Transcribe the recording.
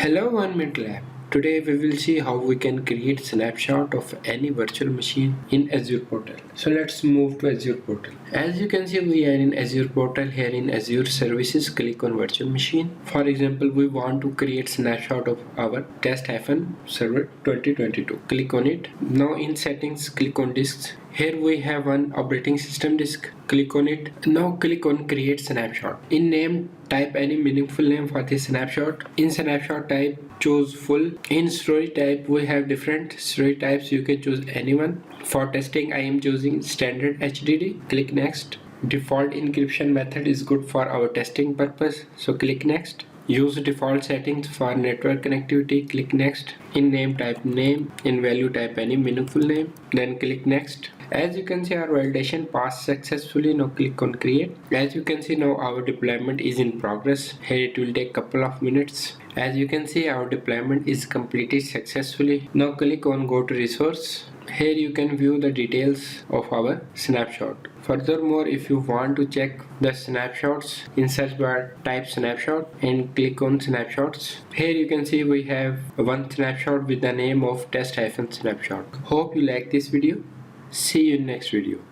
Hello OneMinuteLab. Today we will see how we can create snapshot of any virtual machine in Azure portal. So let's move to Azure portal. As you can see, we are in Azure portal. Here in Azure services, click on virtual machine. For example, we want to create snapshot of our test-server 2022. Click on it. Now in settings, click on disks. Here we have one operating system disk. Click on it. Now click on create snapshot. In name, type any meaningful name for this snapshot. In snapshot type, choose full. In story type, we have different story types. You can choose anyone. For testing, I am choosing standard HDD. Click next. Default encryption method is good for our testing purpose. So click next. Use default settings for network connectivity. Click next. In name, type name. In value, type any meaningful name. Then click next. As you can see, our validation passed successfully. Now click on create. As you can see, now our deployment is in progress. Here it will take couple of minutes. As you can see, our deployment is completed successfully. Now click on go to resource. Here you can view the details of our snapshot. Furthermore, if you want to check the snapshots, in search bar type snapshot and click on snapshots. Here you can see we have one snapshot with the name of test-snapshot. Hope you like this video. See you in next video.